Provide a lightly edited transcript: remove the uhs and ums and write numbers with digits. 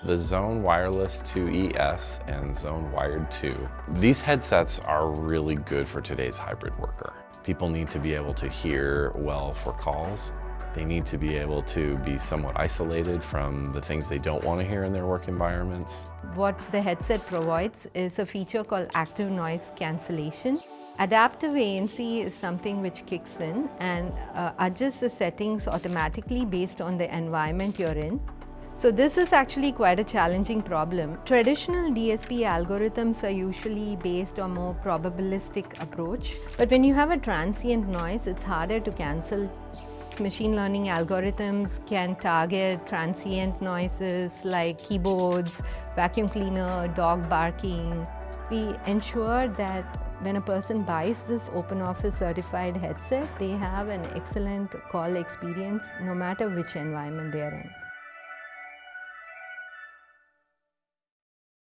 the Zone Wireless 2ES and Zone Wired 2. These headsets are really good for today's hybrid worker. People need to be able to hear well for calls. They need to be able to be somewhat isolated from the things they don't want to hear in their work environments. What the headset provides is a feature called Active Noise Cancellation. Adaptive ANC is something which kicks in and adjusts the settings automatically based on the environment you're in. So this is actually quite a challenging problem. Traditional DSP algorithms are usually based on more probabilistic approach, but when you have a transient noise, it's harder to cancel. Machine learning algorithms can target transient noises like keyboards, vacuum cleaner, dog barking. We ensure that when a person buys this OpenOffice certified headset, they have an excellent call experience no matter which environment they are in.